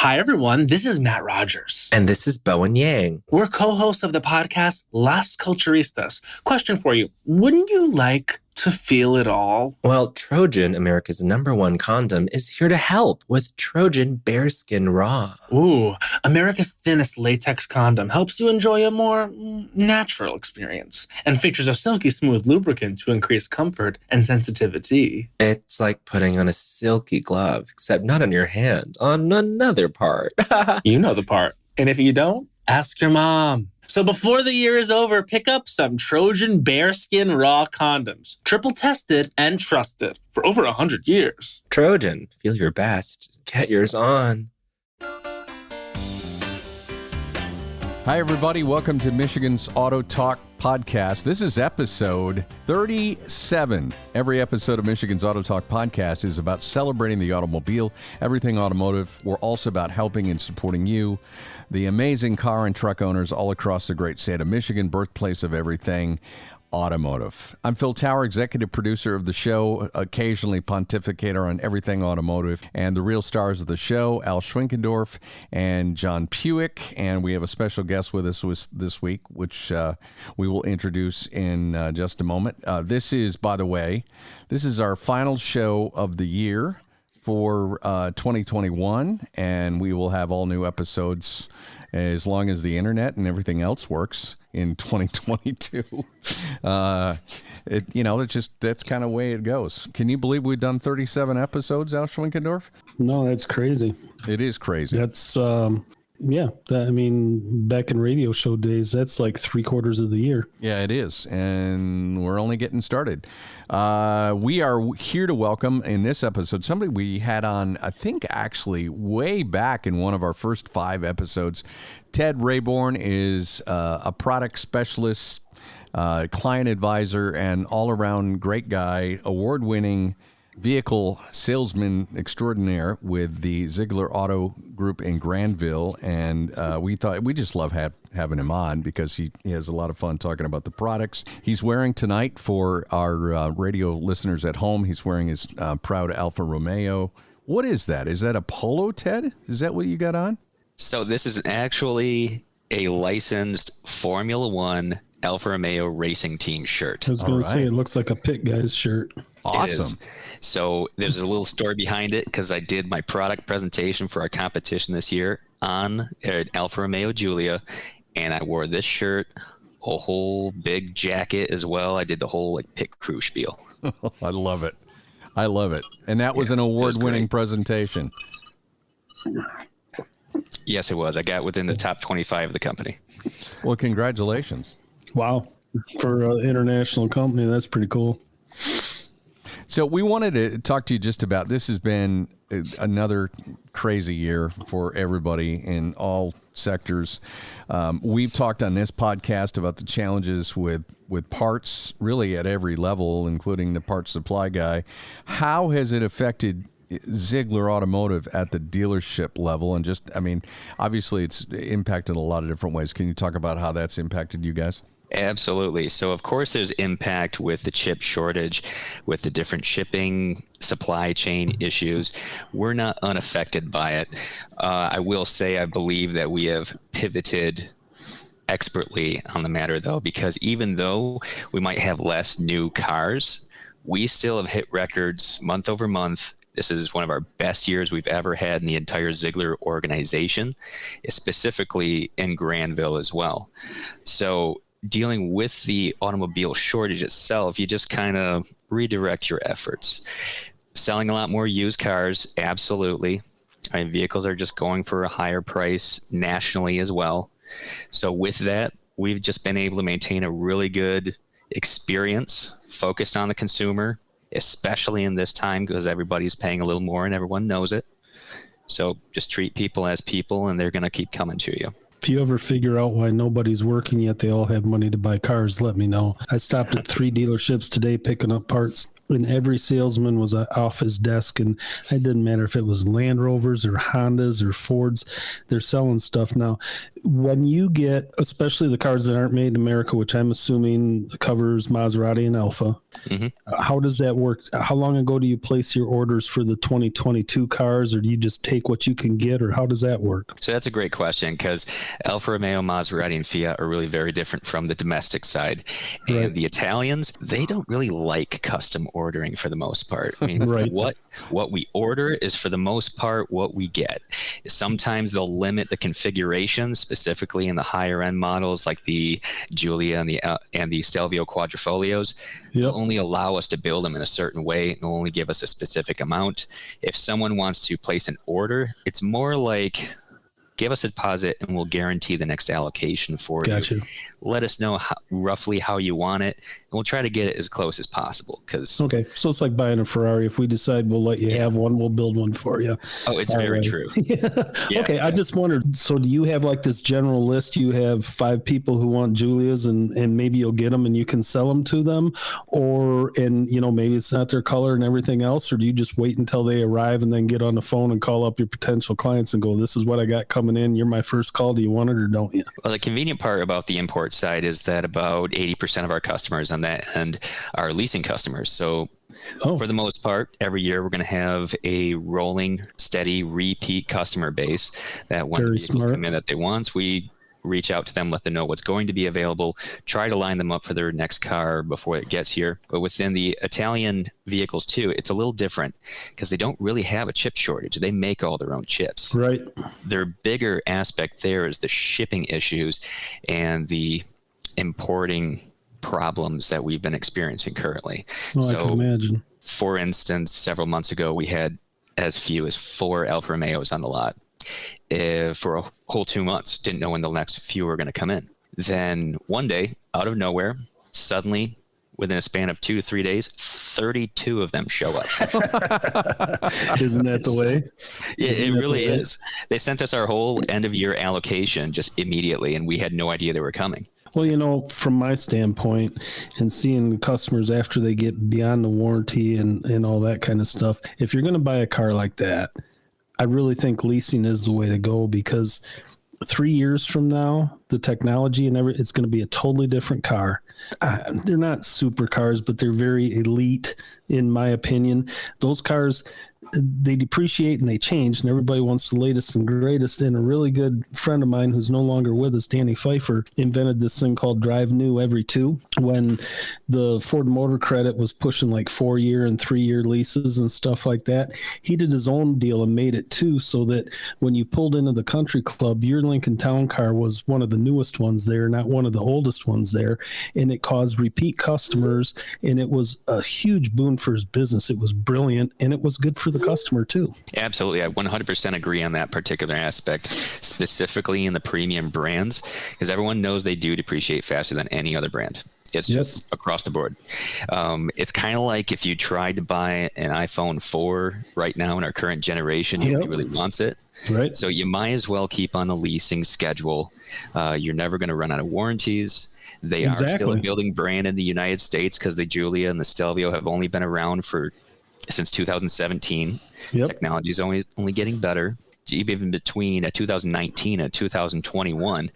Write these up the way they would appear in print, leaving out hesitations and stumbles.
Hi, everyone. This is Matt Rogers. And this is Bowen Yang. We're co-hosts of the podcast Las Culturistas. Question for you. Wouldn't you like to feel it all? Well, Trojan, America's #1 condom, is here to help with Trojan Bearskin Raw. Ooh, America's thinnest latex condom helps you enjoy a more natural experience and features a silky smooth lubricant to increase comfort and sensitivity. It's like putting on a silky glove, except not on your hand, on another part. You know the part. And if you don't, ask your mom. So before the year is over, pick up some Trojan Bearskin Raw condoms. Triple tested and trusted for over 100 years. Trojan, feel your best. Get yours on. Hi, everybody. Welcome to Michigan's Auto Talk podcast. This is episode 37. Every episode of Michigan's Auto Talk podcast is about celebrating the automobile, everything automotive. We're also about helping and supporting you, the amazing car and truck owners all across the great state of Michigan, birthplace of everything automotive. I'm Phil Tower, executive producer of the show, occasionally pontificator on everything automotive, and the real stars of the show, Al Schwinkendorf and John Puick, and we have a special guest with us this week, which we will introduce in just a moment. This is, by the way, this is our final show of the year for 2021, and we will have all new episodes as long as the internet and everything else works in 2022. That's kind of the way it goes. Can you believe we've done 37 episodes, Al Schwinkendorf? No, that's crazy. It is crazy. That's back in radio show days, that's like 3/4 of the year. Yeah, it is. And we're only getting started. We are here to welcome in this episode somebody we had on, I think actually way back in one of our first 5 episodes. Ted Rabourn is a product specialist, client advisor, and all-around great guy, award-winning vehicle salesman extraordinaire with the Zeigler Auto Group in Grandville, and we just love having him on because he has a lot of fun talking about the products he's wearing tonight. For our radio listeners at home, he's wearing his proud Alfa Romeo. What is that? Is that a polo, Ted? Is that what you got on? So this is actually a licensed Formula One Alfa Romeo racing team shirt. I was going to say, it looks like a pit guy's shirt. Awesome. So there's a little story behind it because I did my product presentation for our competition this year on Alfa Romeo Giulia, and I wore this shirt, a whole big jacket as well. I did the whole pit crew spiel. I love it. And that was an award-winning presentation. Yes, it was. I got within the top 25 of the company. Well, congratulations. Wow. For an international company, that's pretty cool. So we wanted to talk to you just about, this has been another crazy year for everybody in all sectors. We've talked on this podcast about the challenges with parts really at every level, including the parts supply guy. How has it affected Zeigler Automotive at the dealership level? And obviously it's impacted a lot of different ways. Can you talk about how that's impacted you guys? Absolutely. So, of course, there's impact with the chip shortage, with the different shipping supply chain issues. We're not unaffected by it. I will say I believe that we have pivoted expertly on the matter, though, because even though we might have less new cars, we still have hit records month over month. This is one of our best years we've ever had in the entire Zeigler organization, specifically in Grandville as well. So dealing with the automobile shortage itself, you just kind of redirect your efforts. Selling a lot more used cars, absolutely. Vehicles are just going for a higher price nationally as well. So with that, we've just been able to maintain a really good experience focused on the consumer, especially in this time because everybody's paying a little more and everyone knows it. So just treat people as people and they're going to keep coming to you. If you ever figure out why nobody's working yet they all have money to buy cars, let me know. I stopped at 3 dealerships today picking up parts, and every salesman was off his desk, and it didn't matter if it was Land Rovers or Hondas or Fords. They're selling stuff now. When you get, especially the cars that aren't made in America, which I'm assuming covers Maserati and Alfa, How does that work? How long ago do you place your orders for the 2022 cars, or do you just take what you can get, or how does that work? So that's a great question, because Alfa Romeo, Maserati, and Fiat are really very different from the domestic side. And Right. the Italians, they don't really like custom ordering for the most part. I mean, Right. what we order is for the most part what we get. Sometimes they'll limit the configurations, specifically in the higher end models like the Giulia and the Stelvio Quadrifolios. They'll only allow us to build them in a certain way, and they'll only give us a specific amount. If someone wants to place an order, it's more like, give us a deposit and we'll guarantee the next allocation for Gotcha. you. Let us know roughly how you want it, and we'll try to get it as close as possible. Okay, so it's like buying a Ferrari. If we decide we'll let you have one, we'll build one for you. Oh, it's very true. Yeah. Okay, I just wondered, so do you have like this general list? You have 5 people who want Giulias, and maybe you'll get them and you can sell them to them, and maybe it's not their color and everything else, or do you just wait until they arrive and then get on the phone and call up your potential clients and go, this is what I got coming in, you're my first call, do you want it or don't you? Well, the convenient part about the import side is that about 80% of our customers on that end are leasing customers. So for the most part, every year we're going to have a rolling, steady, repeat customer base that when vehicles come in that they want, we reach out to them, let them know what's going to be available, try to line them up for their next car before it gets here. But within the Italian vehicles too, it's a little different because they don't really have a chip shortage. They make all their own chips. Right. Their bigger aspect there is the shipping issues and the importing problems that we've been experiencing currently. Oh, I can imagine. For instance, several months ago, we had as few as 4 Alfa Romeos on the lot. For a whole 2 months, didn't know when the next few were going to come in. Then one day, out of nowhere, suddenly, within a span of 2 to 3 days, 32 of them show up. Isn't that the way? It really is. They sent us our whole end of year allocation just immediately, and we had no idea they were coming. Well, from my standpoint, and seeing the customers after they get beyond the warranty and all that kind of stuff, if you're going to buy a car like that, I really think leasing is the way to go, because 3 years from now, the technology and it's going to be a totally different car. They're not super cars, but they're very elite, in my opinion. Those cars, they depreciate and they change, and everybody wants the latest and greatest. And a really good friend of mine who's no longer with us, Danny Pfeiffer, invented this thing called Drive New Every 2. When the Ford Motor Credit was pushing like 4-year and 3-year leases and stuff like that, he did his own deal and made it too, so that when you pulled into the country club, your Lincoln Town Car was one of the newest ones there, not one of the oldest ones there. And it caused repeat customers, and it was a huge boon for his business. It was brilliant, and it was good for the customer too. Absolutely. I 100% agree on that particular aspect, specifically in the premium brands, because everyone knows they do depreciate faster than any other brand. It's just across the board. It's kind of like if you tried to buy an iPhone 4 right now in our current generation, nobody really wants it. Right. So you might as well keep on a leasing schedule. You're never going to run out of warranties. They are still a building brand in the United States, because the Giulia and the Stelvio have only been around since 2017. Technology is only getting better. Even between 2019 and 2021,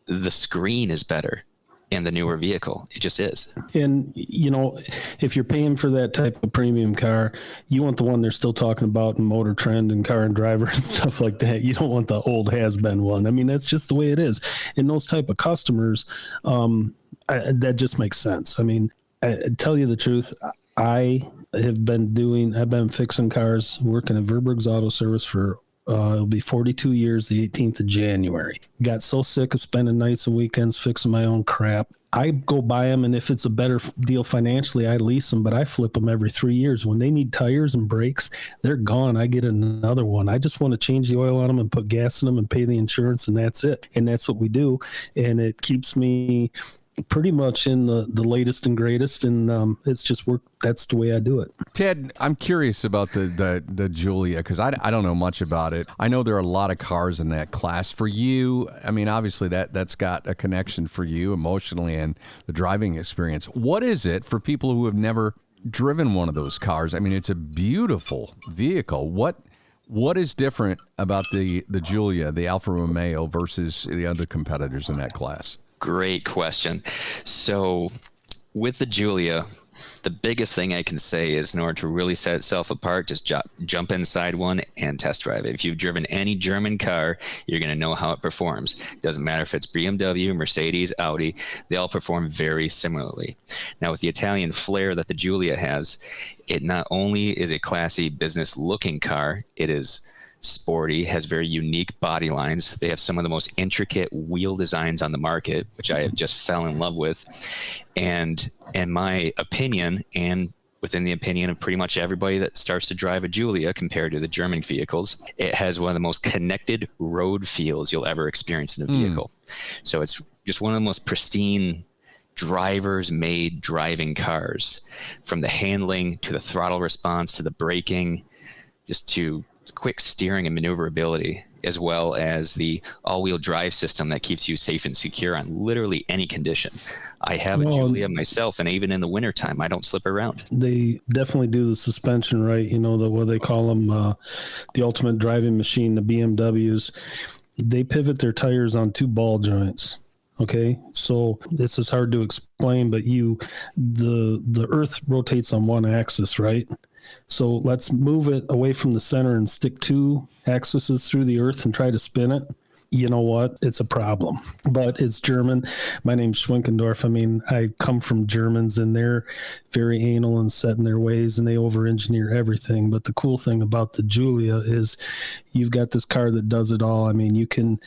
the screen is better in the newer vehicle. It just is. And, if you're paying for that type of premium car, you want the one they're still talking about in Motor Trend and Car and Driver and stuff like that. You don't want the old has-been one. I mean, that's just the way it is. And those type of customers, that just makes sense. I mean, I tell you the truth, I've been fixing cars, working at Verberg's Auto Service for it'll be 42 years, the 18th of January. Got so sick of spending nights and weekends fixing my own crap. I go buy them, and if it's a better deal financially, I lease them, but I flip them every 3 years. When they need tires and brakes, they're gone. I get another one. I just want to change the oil on them and put gas in them and pay the insurance, and that's it. And that's what we do. And it keeps me pretty much in the latest and greatest, and it's just work. That's the way I do it. Ted, I'm curious about the Giulia, because I don't know much about it. I know there are a lot of cars in that class. For you, I mean, obviously that's got a connection for you emotionally and the driving experience. What is it for people who have never driven one of those cars? I mean, it's a beautiful vehicle. What is different about the Giulia, the Alfa Romeo, versus the other competitors in that class? Great question. So with the Giulia, the biggest thing I can say is in order to really set itself apart, just jump inside one and test drive it. If you've driven any German car, you're going to know how it performs. Doesn't matter if it's BMW, Mercedes, Audi, they all perform very similarly. Now, with the Italian flair that the Giulia has, it not only is a classy business-looking car, it is sporty, has very unique body lines. They have some of the most intricate wheel designs on the market, which I have just fell in love with. And in my opinion, and within the opinion of pretty much everybody that starts to drive a Giulia compared to the German vehicles, it has one of the most connected road feels you'll ever experience in a vehicle. So it's just one of the most pristine drivers made driving cars, from the handling to the throttle response to the braking, just to quick steering and maneuverability, as well as the all-wheel drive system that keeps you safe and secure on literally any condition. I have a Giulia myself, and even in the wintertime, I don't slip around. They definitely do the suspension right. You know, what they call them, the ultimate driving machine, the BMWs. They pivot their tires on 2 ball joints. Okay, so this is hard to explain, but the Earth rotates on one axis, right? So let's move it away from the center and stick 2 axes through the Earth and try to spin it. You know what? It's a problem, but it's German. My name's Schwinkendorf. I mean, I come from Germans, and they're very anal and set in their ways, and they over-engineer everything. But the cool thing about the Giulia is you've got this car that does it all. I mean, you can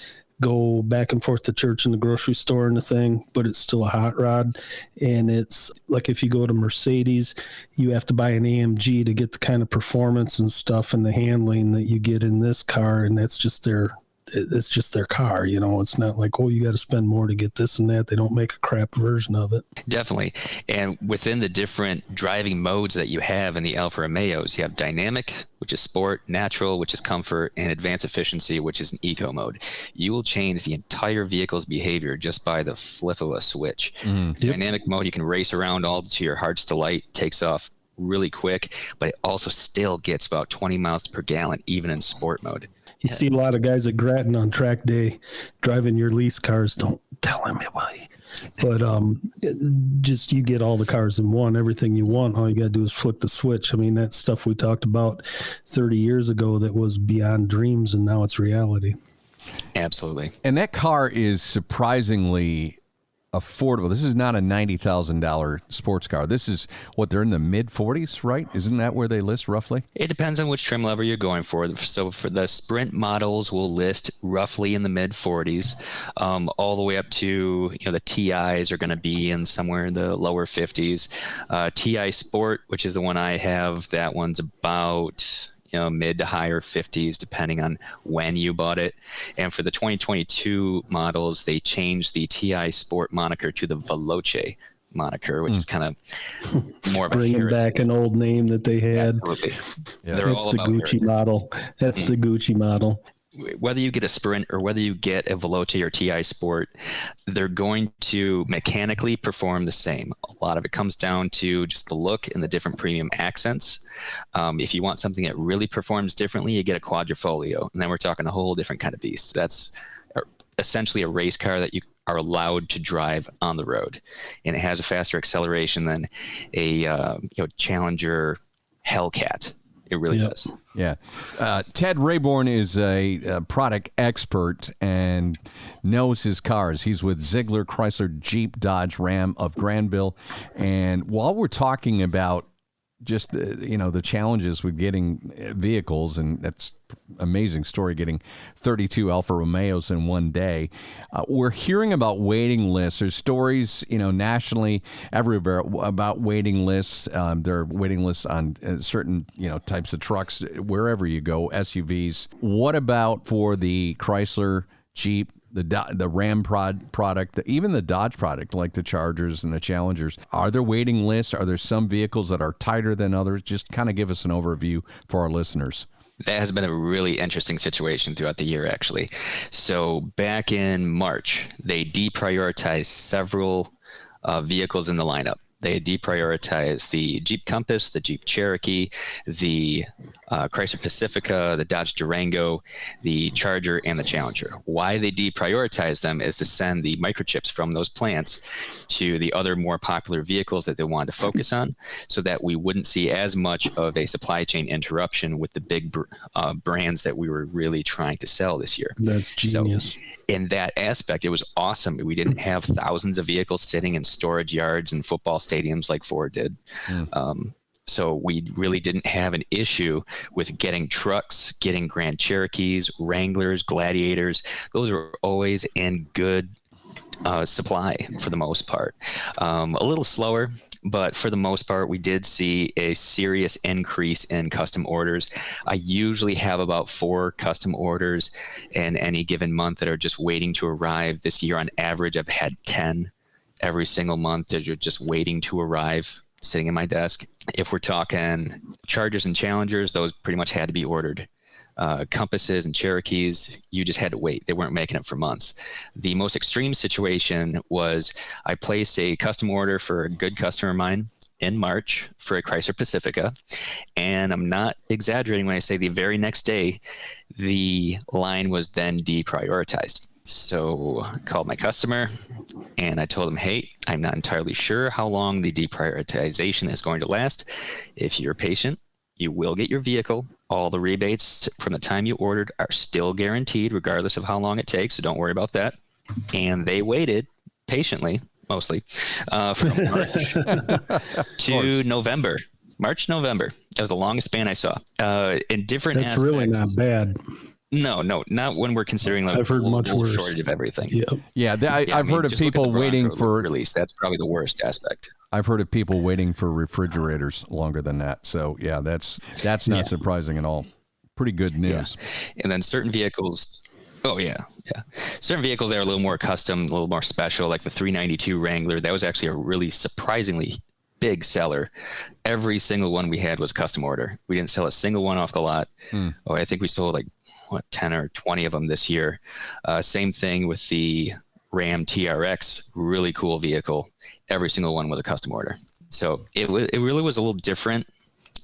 go back and forth to church and the grocery store and the thing, but it's still a hot rod. And it's like, if you go to Mercedes, you have to buy an AMG to get the kind of performance and stuff and the handling that you get in this car. And that's just it's just their car, you know. It's not like, oh, you got to spend more to get this and that. They don't make a crap version of it. Definitely. And within the different driving modes that you have in the Alfa Romeos, you have dynamic, which is sport, natural, which is comfort, and advanced efficiency, which is an eco mode. You will change the entire vehicle's behavior just by the flip of a switch. Yep. Dynamic mode, you can race around all to your heart's delight, takes off really quick, but it also still gets about 20 miles per gallon, even in sport mode. You see a lot of guys at Grattan on track day driving your lease cars. Don't tell anybody. But just you get all the cars in one, everything you want. All you got to do is flick the switch. I mean, that's stuff we talked about 30 years ago that was beyond dreams, and now it's reality. Absolutely. And that car is surprisingly affordable. This is not a $90,000 sports car. This is what, they're in the mid 40s, right? Isn't that where they list roughly? It depends on which trim level you're going for. So for the Sprint models, we'll list roughly in the mid 40s, all the way up to, the TIs are going to be in somewhere in the lower 50s. TI Sport, which is the one I have, that one's about mid to higher 50s, depending on when you bought it. And for the 2022 models, they changed the TI Sport moniker to the Veloce moniker, which is kind of more of a bringing back an old name that they had. Absolutely. Yeah. That's the Gucci model. That's the Gucci model. Whether you get a Sprint or whether you get a Veloce or TI Sport, they're going to mechanically perform the same. A lot of it comes down to just the look and the different premium accents. If you want something that really performs differently, you get a Quadrifoglio, and then we're talking a whole different kind of beast. That's essentially a race car that you are allowed to drive on the road, and it has a faster acceleration than a Challenger Hellcat. It really does. Yeah. Ted Rabourn is a product expert and knows his cars. He's with Zeigler, Chrysler, Jeep, Dodge, Ram of Grandville. And while we're talking about just, the challenges with getting vehicles, and that's amazing story, getting 32 Alfa Romeos in one day. We're hearing about waiting lists. There's stories, nationally everywhere about waiting lists. There are waiting lists on certain, types of trucks, wherever you go, SUVs. What about for the Chrysler, Jeep, the Ram product, even the Dodge product, like the Chargers and the Challengers? Are there waiting lists? Are there some vehicles that are tighter than others? Just kind of give us an overview for our listeners. That has been a really interesting situation throughout the year, actually. So back in March, they deprioritized several vehicles in the lineup. They had deprioritized the Jeep Compass, the Jeep Cherokee, the Chrysler Pacifica, the Dodge Durango, the Charger, and the Challenger. Why they deprioritized them is to send the microchips from those plants to the other more popular vehicles that they wanted to focus on, so that we wouldn't see as much of a supply chain interruption with the big brands that we were really trying to sell this year. That's genius. So, in that aspect, it was awesome. We didn't have thousands of vehicles sitting in storage yards and football stadiums like Ford did. So we really didn't have an issue with getting trucks, getting Grand Cherokees, Wranglers, Gladiators. Those are always in good supply for the most part. A little slower, but for the most part, we did see a serious increase in custom orders. I usually have about 4 custom orders in any given month that are just waiting to arrive. This year, on average, I've had 10 every single month that are just waiting to arrive, sitting in my desk. If we're talking Chargers and Challengers, those pretty much had to be ordered. Compasses and Cherokees, you just had to wait. They weren't making it for months. The most extreme situation was I placed a custom order for a good customer of mine in March for a Chrysler Pacifica, and I'm not exaggerating when I say the very next day, the line was then deprioritized. So I called my customer and I told him, hey, I'm not entirely sure how long the deprioritization is going to last. If you're patient, you will get your vehicle. All the rebates from the time you ordered are still guaranteed, regardless of how long it takes. So don't worry about that. And they waited patiently, mostly, from March to November. March, November. That was the longest span I saw. In different That's aspects. really not bad. No, not when we're considering like I've heard much worse. Shortage of everything. Yeah. I've heard of just look at people the waiting Bronco for release. That's probably the worst aspect. I've heard of people waiting for refrigerators longer than that. So yeah, that's not surprising at all. Pretty good news. Yeah. And then certain vehicles. Oh yeah. Certain vehicles that are a little more custom, a little more special, like the 392 Wrangler. That was actually a really surprisingly big seller. Every single one we had was custom order. We didn't sell a single one off the lot. Oh, I think we sold like 10 or 20 of them this year. Same thing with the Ram TRX, really cool vehicle. Every single one was a custom order. So it really was a little different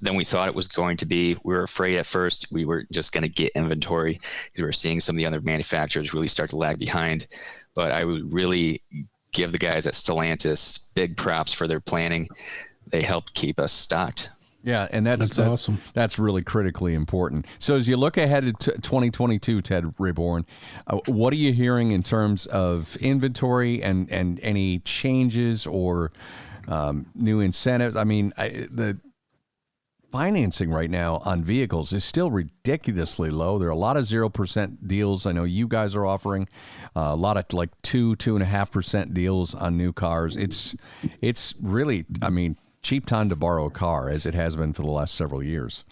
than we thought it was going to be. We were afraid at first we were just going to get inventory because we were seeing some of the other manufacturers really start to lag behind. But I would really give the guys at Stellantis big props for their planning. They helped keep us stocked. Yeah, and that's awesome. That's really critically important. So as you look ahead to 2022, Ted Rabourn, what are you hearing in terms of inventory and any changes or new incentives? I mean, the financing right now on vehicles is still ridiculously low. There are a lot of 0% deals. I know you guys are offering a lot of like 2.5% deals on new cars. It's really, I mean, cheap time to borrow a car, as it has been for the last several years.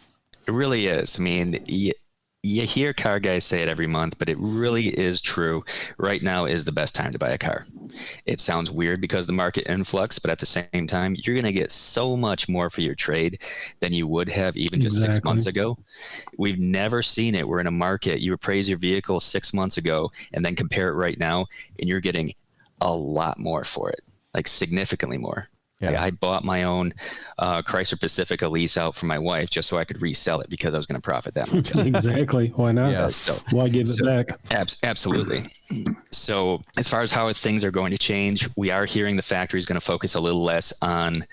It really is. I mean, you hear car guys say it every month, but it really is true. Right now is the best time to buy a car. It sounds weird because of the market influx, but at the same time, you're going to get so much more for your trade than you would have even just 6 months ago. We've never seen it. We're in a market. You appraise your vehicle 6 months ago and then compare it right now, and you're getting a lot more for it, like significantly more. Yeah. I bought my own Chrysler Pacifica lease out for my wife just so I could resell it because I was going to profit that much. Exactly. Why not? Yeah, why give it back? Absolutely. So as far as how things are going to change, we are hearing the factory is going to focus a little less on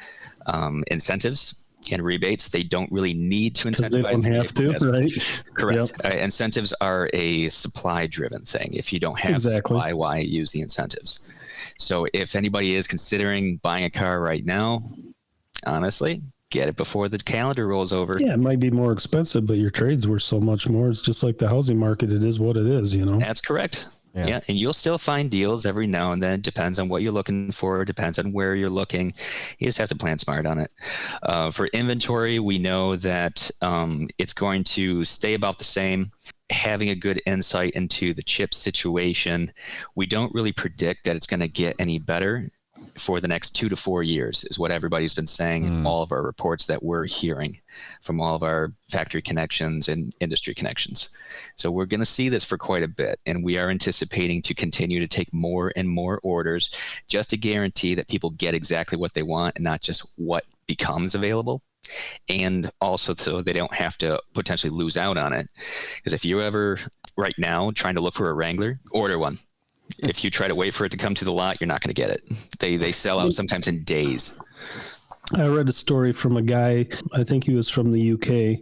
incentives and rebates. They don't really need to incentivize. They don't have to, right? Correct. Yep. Incentives are a supply-driven thing. If you don't have supply, why use the incentives? So if anybody is considering buying a car right now, honestly, get it before the calendar rolls over. Yeah, it might be more expensive, but your trade's worth so much more. It's just like the housing market. It is what it is, you know? That's correct. Yeah. And you'll still find deals every now and then. It depends on what you're looking for. It depends on where you're looking. You just have to plan smart on it. For inventory, we know that it's going to stay about the same. Having a good insight into the chip situation, we don't really predict that it's going to get any better. for the next 2 to 4 years is what everybody's been saying in all of our reports that we're hearing from all of our factory connections and industry connections. So we're going to see this for quite a bit, and we are anticipating to continue to take more and more orders just to guarantee that people get exactly what they want and not just what becomes available. And also so they don't have to potentially lose out on it. Because if you're ever right now trying to look for a Wrangler, order one. If you try to wait for it to come to the lot, you're not going to get it. They sell out sometimes in days. I read a story from a guy, I think he was from the UK,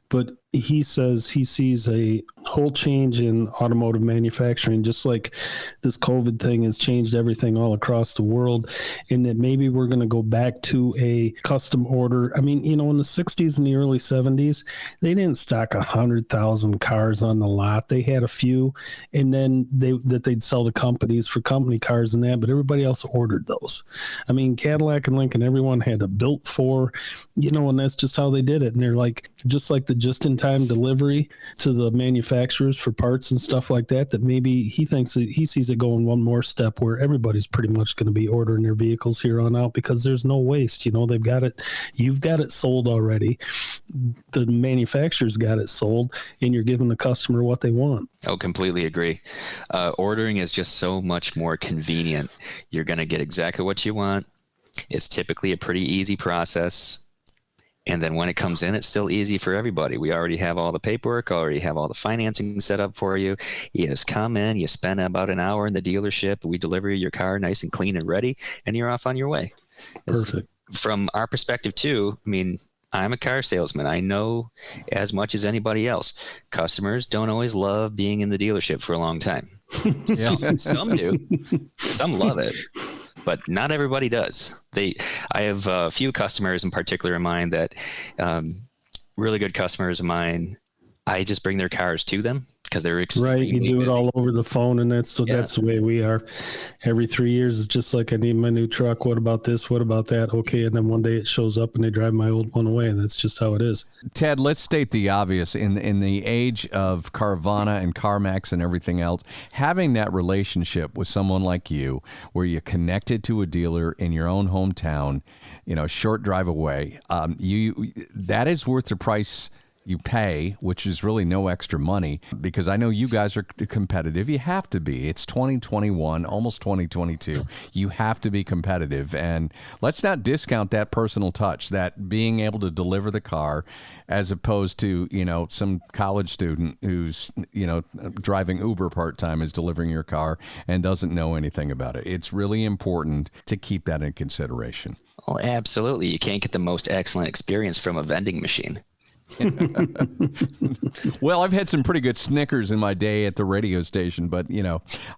but he says he sees a whole change in automotive manufacturing, just like this COVID thing has changed everything all across the world, and that maybe we're going to go back to a custom order. I mean, in the 60s and the early 70s, they didn't stock 100,000 cars on the lot. They had a few, and then they'd sell to companies for company cars and that, but everybody else ordered those. I mean, Cadillac and Lincoln, everyone had a built for, and that's just how they did it. And they're like, just like the just-in-time delivery to the manufacturers for parts and stuff like that, that maybe he thinks that he sees it going one more step where everybody's pretty much going to be ordering their vehicles here on out because there's no waste. They've got it. You've got it sold already. The manufacturer's got it sold, and you're giving the customer what they want. Oh, completely agree. Ordering is just so much more convenient. You're going to get exactly what you want. It's typically a pretty easy process. And then when it comes in, it's still easy for everybody. We already have all the paperwork, already have all the financing set up for you. You just come in, you spend about an hour in the dealership, we deliver your car nice and clean and ready, and you're off on your way. Perfect. From our perspective too, I mean, I'm a car salesman. I know as much as anybody else. Customers don't always love being in the dealership for a long time. Some do. Some love it. But not everybody does. I have a few customers in particular in mind that really good customers of mine. I just bring their cars to them because they're extremely right. You do busy. it all over the phone, and that's the way we are. Every 3 years, it's just like, I need my new truck. What about this? What about that? Okay, and then one day it shows up, and they drive my old one away, and that's just how it is. Ted, let's state the obvious. In the age of Carvana and CarMax and everything else, having that relationship with someone like you, where you're connected to a dealer in your own hometown, short drive away, that is worth the price you pay, which is really no extra money, because I know you guys are competitive. You have to be. It's 2021, almost 2022. You have to be competitive. And let's not discount that personal touch, that being able to deliver the car, as opposed to, some college student who's, driving Uber part-time is delivering your car and doesn't know anything about it. It's really important to keep that in consideration. Oh, absolutely. You can't get the most excellent experience from a vending machine. Well, I've had some pretty good Snickers in my day at the radio station, but,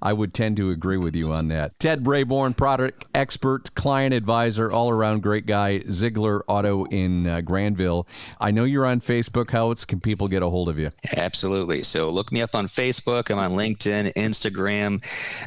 I would tend to agree with you on that. Ted Rabourn, product expert, client advisor, all-around great guy, Zeigler Auto in Grandville. I know you're on Facebook. How else can people get a hold of you? Absolutely. So look me up on Facebook. I'm on LinkedIn, Instagram.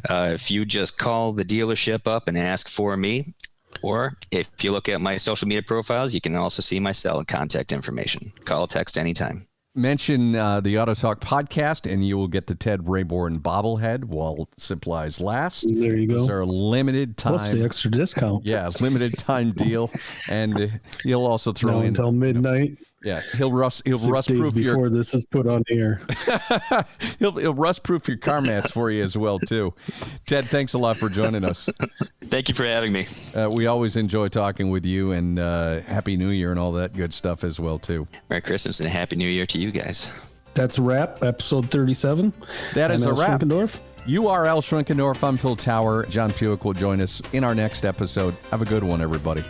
If you just call the dealership up and ask for me, or if you look at my social media profiles, you can also see my cell and contact information. Call, text anytime. Mention the AutoTalk podcast, and you will get the Ted Rabourn bobblehead while supplies last. There you go. Those are a limited time. Plus the extra discount. Yeah, limited time deal. And you'll also throw in until midnight. Yeah, he'll rust days proof before this is put on air. he'll rust proof your car mats for you as well too. Ted, thanks a lot for joining us. Thank you for having me. We always enjoy talking with you, and Happy New Year and all that good stuff as well too. Merry Christmas and Happy New Year to you guys. That's a wrap. Episode 37. That is a wrap. Schwinkendorf. You are Al Schwinkendorf. I'm Phil Tower. John Puick will join us in our next episode. Have a good one, everybody.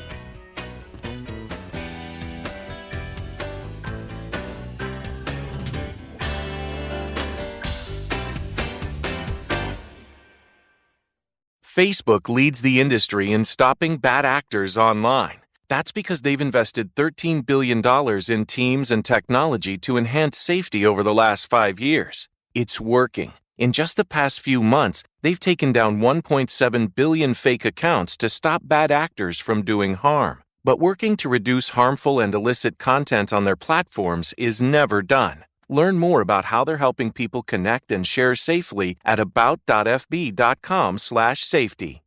Facebook leads the industry in stopping bad actors online. That's because they've invested $13 billion in teams and technology to enhance safety over the last 5 years. It's working. In just the past few months, they've taken down 1.7 billion fake accounts to stop bad actors from doing harm. But working to reduce harmful and illicit content on their platforms is never done. Learn more about how they're helping people connect and share safely at about.fb.com/safety.